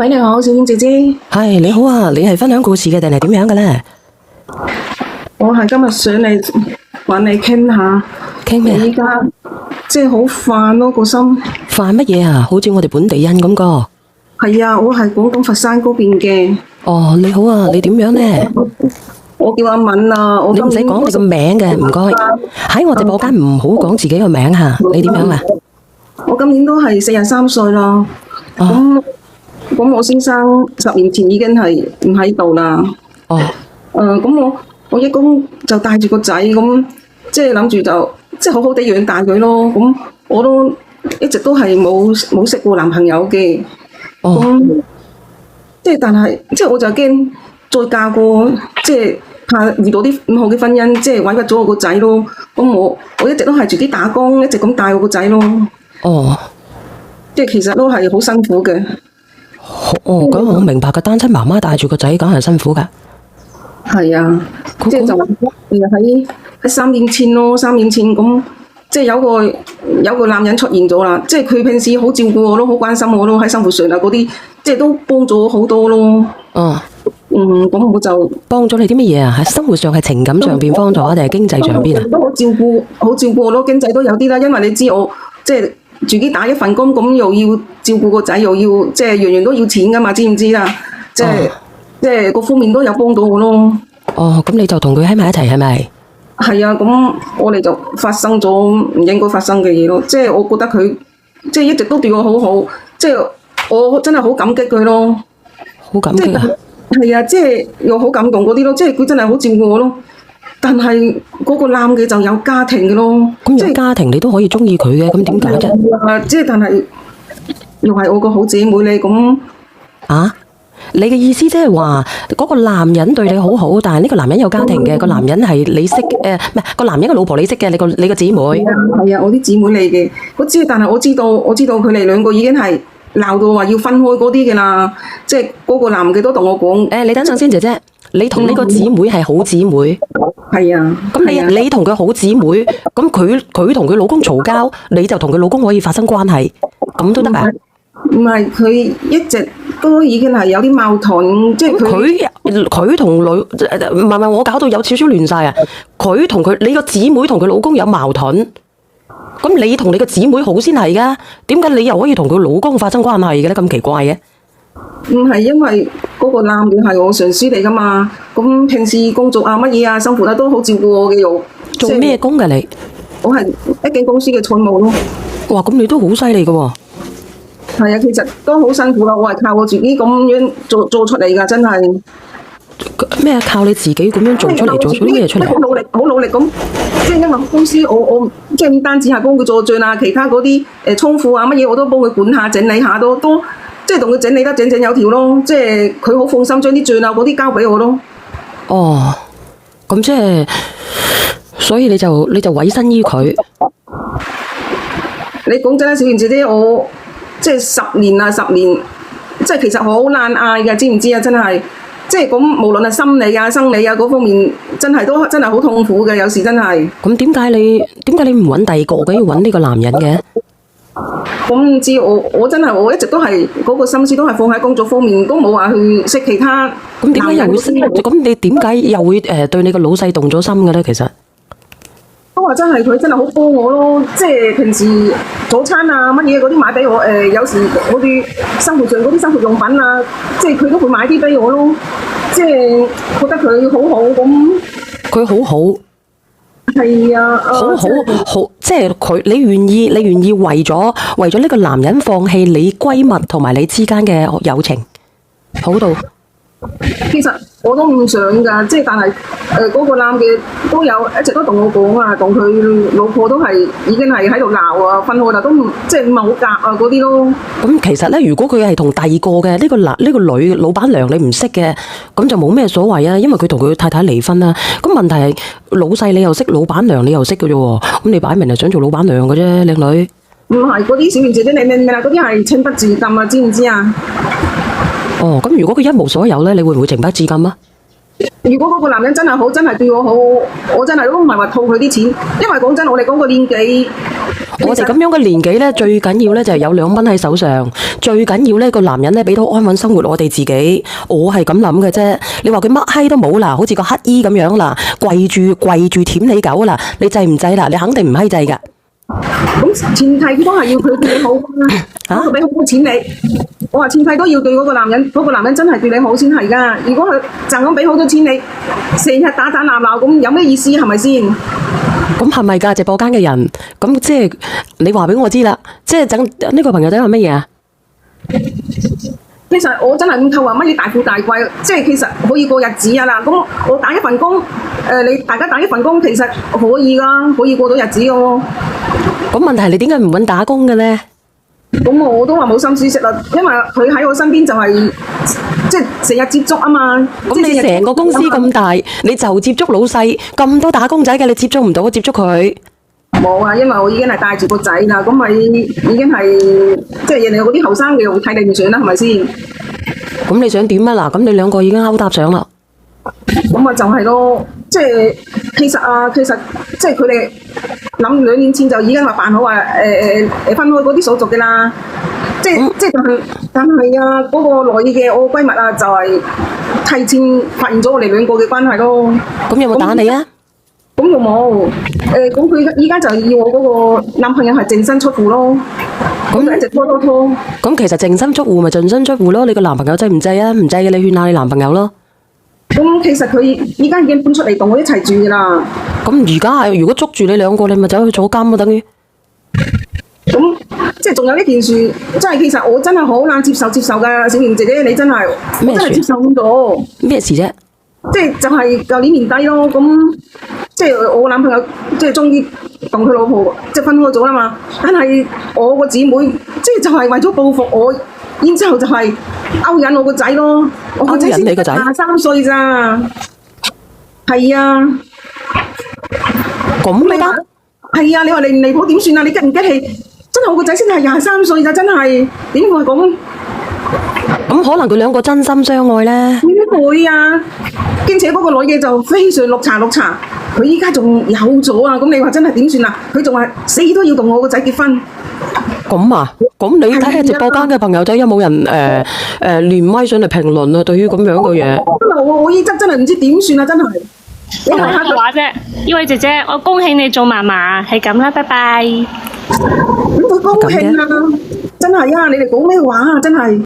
喂，你好，小英姐姐。係你好啊，你係分享故事嘅定係點樣嘅咧？我係今日上嚟揾你傾下。傾咩啊？我依家即係好煩咯，個心。煩乜嘢啊？好似我哋本地人咁個。係啊，我係廣東佛山嗰邊嘅。哦，你好啊，你點樣咧？我叫阿敏啊，我你唔使講你個名嘅，唔該。喺我直播間唔好講自己個名吓。你點樣啊？我今年都係43歲啦。咁我先生10年前已經係唔喺度啦。哦。咁我一公就帶住個仔咁，即係諗住就即係好好地養大佢咯。咁我都一直都係冇識過男朋友嘅。哦。即係但係即係我就驚再嫁過，即係怕遇到啲唔好嘅婚姻，即係委屈咗我個仔咯。咁我一直都係自己打工，一直咁帶我個仔咯。哦。即係其實都係好辛苦嘅。哦，咁我明白嘅，單親媽媽帶住個仔，梗係辛苦噶。係啊，即係就喺3年前咯，3年前咁，即係有個男人出現咗啦。即係佢平時好照顧我咯，好關心我咯，喺生活上啊嗰啲，即係都幫咗好多咯。哦。咁我就幫咗你啲乜嘢啊？喺生活上係情感上邊幫咗，定係經濟上邊啊？都好照顧我咯，經濟都有啲啦。因為你知我即係自己打一份工，咁又要照顧個仔，又要即係樣樣都要錢噶嘛，知唔知啊？即係各方面都有幫到我咯。哦，咁你就同佢喺埋一齊係咪？係啊，咁我哋就發生咗唔應該發生嘅嘢咯。即係我覺得佢即係一直都對我好好，即係我真係好感激佢咯。好感激啊！係啊，即係又好感動嗰啲咯。即係佢真係好照顧我咯。但係嗰個男嘅就有家庭嘅咯。咁有家庭你都可以中意佢嘅，咁點解啫？即係但係又係我個好姐妹咧，咁啊？你嘅意思即係話嗰個男人對你好好，但係呢個男人有家庭嘅，個男人係你識唔係個男人嘅老婆你識嘅，你個姊妹。係啊，我啲姊妹嚟嘅。但係我知道佢哋兩個已經係鬧到話要分開嗰啲嘅啦。即係嗰個男嘅都同我講。你等陣先，姐姐，你同呢個姊妹係好姊妹。係啊。咁你同佢好姊妹，咁佢同佢老公嘈交，你就同佢老公可以發生關係，咁都得啊？唔係，佢一直都已經係有啲矛盾，即係佢同女唔係，我搞到有少少亂晒啊！你個姊妹同佢老公有矛盾，咁你同你個姊妹好先係噶，點解你又可以同佢老公發生關係嘅咧？咁奇怪嘅？唔係因為嗰個男嘅係我上司嚟噶嘛，咁平時工作啊乜嘢啊生活啊都好照顧我嘅又。做咩工㗎你？我係一間公司嘅財務咯。哇，咁你都好犀利噶喎！係啊，其實都好辛苦噶，我係靠我自己咁樣做出嚟噶，真係。咩？靠你自己咁樣做出嚟，做咗啲咩出嚟？好努力咁，即係因為公司我即係唔單止係幫佢做賬啊，其他嗰啲倉庫啊乜嘢我都幫佢管下整理下都即係同佢整理得整整有條咯，即係佢好放心將啲賬啊嗰啲交俾我咯。哦，咁即係，所以你就委身於佢。你講真啦，小賢姐姐，我即係10年，即係其實好難捱㗎，知唔知啊？真係，即係咁無論係心理啊、生理啊嗰方面，真係好痛苦嘅，有時真係。咁點解你唔揾第二個嘅，要揾呢個男人嘅？我唔知，我真係我一直都係嗰個心思都係放喺工作方面，都冇話去識其他。咁點解又會識？咁你點解又會對你個老細動咗心嘅咧？其實都話真係佢真係好幫我咯，即係平時早餐啊乜嘢嗰啲買俾我，有時嗰啲生活上嗰啲生活用品啊，即係佢都會買啲俾我咯，即係覺得佢好好咁。佢好好。係啊，好，即係佢，你願意為咗呢個男人放棄你閨蜜同埋你之間嘅友情，好到。其實我都唔想㗎，即係但係嗰個男嘅都有一直都同我講啊，同佢老婆都係已經係喺度鬧啊，分開啦，都唔即係唔係好夾啊嗰啲咯。咁其實咧，如果佢係同第二個嘅呢個女老闆娘你唔識嘅，咁就冇咩所謂啊，因為佢同佢太太離婚啦。咁問題係老細你又識，老闆娘你又識嘅啫喎，咁你擺明係想做老闆娘嘅啫，靚女。唔係嗰啲小賢姐姐，你明唔明啊？嗰啲係情不自禁啊，知唔知啊？哦，咁如果佢一無所有咧，你會唔會情不自禁啊？如果嗰個男人真係好，真係對我好，我真係都唔係話套佢啲錢，因為講真，我哋嗰個年紀，我哋咁樣嘅年紀咧，最緊要咧就係有2蚊喺手上，最緊要咧個男人咧俾到安穩生活我哋自己，我係咁諗嘅啫。你話佢乜閪都冇啦，好似個乞衣咁樣啦，跪住舔你狗啦，你制唔制啦？你肯定唔閪制㗎。咁前提都係要佢對你好啦，俾好多錢你。我話前提都要對嗰個男人，嗰個男人真係對你好先係㗎。如果佢就咁俾好多錢你，成日打打鬧鬧咁，有咩意思係咪先？咁係咪㗎？直播間嘅人，咁即係你話俾我知啦，即係整呢個朋友仔話乜嘢啊？其實我真係唔透話乜嘢大富大貴，即係其實可以過日子啊啦。咁我打一份工，你大家打一份工，其實可以㗎，可以過到日子㗎。咁問題係你點解唔揾打工嘅咧？咁我都話冇心思食啦，因為佢喺我身邊就係即係成日接觸啊嘛。咁你成個公司咁大，你就接觸老細咁多打工仔嘅，你接觸唔到，接觸佢？冇啊，因為我已經係帶住個仔啦，咁咪已經係即係人哋嗰啲後生嘅會睇你唔順啦，係咪先？咁你想點啊？嗱，咁你2個已經勾搭上啦。咁啊就係咯，即係其實即係佢哋諗2年前就已經話辦好話分開嗰啲手續嘅啦，即係但係啊嗰個內嘅我閨蜜啊就係提前發現咗我哋2個嘅關係咯。咁有冇打你啊？咁又冇，咁佢依家就要我嗰個男朋友係淨身出戶咯，咁就一直拖。咁其實淨身出戶咪淨身出戶咯？你個男朋友制唔制啊？唔制嘅，你勸下你男朋友咯。咁其實佢依家已經搬出嚟同我一齊住噶啦。咁而家係如果捉住你2個，你咪走去坐監咯，等於。咁即係仲有一件事，即係其實我真係好難接受噶，小瑩姐姐你真係咩事？真係接受唔到。咩事啫？即係就係舊年年底咯，咁即係我男朋友即係終於同佢老婆即係分開咗啦嘛。但係我個姊妹即係就係為咗報復我，然之後就係勾引我個仔咯。我個仔先23歲咋？係啊。咁你得？係啊，你話離唔離譜點算啊？你激唔激氣？真係我個仔先係23歲咋，真係點會咁？咁可能佢2個真心相愛咧？點會啊？兼且嗰個女嘅就非常綠茶，佢依家仲有咗啊！咁你話真係點算啊？佢仲話死都要同我個仔結婚。咁啊？咁你睇下直播間嘅朋友仔有冇人連麥上嚟評論啊？對於咁樣嘅嘢，我依則真係唔知點算啊！真係。你睇下個話啫，呢位姐姐，我恭喜你做嫲嫲，係咁啦，拜拜。咁佢高興啊！真係啊！你哋講咩話啊？真係。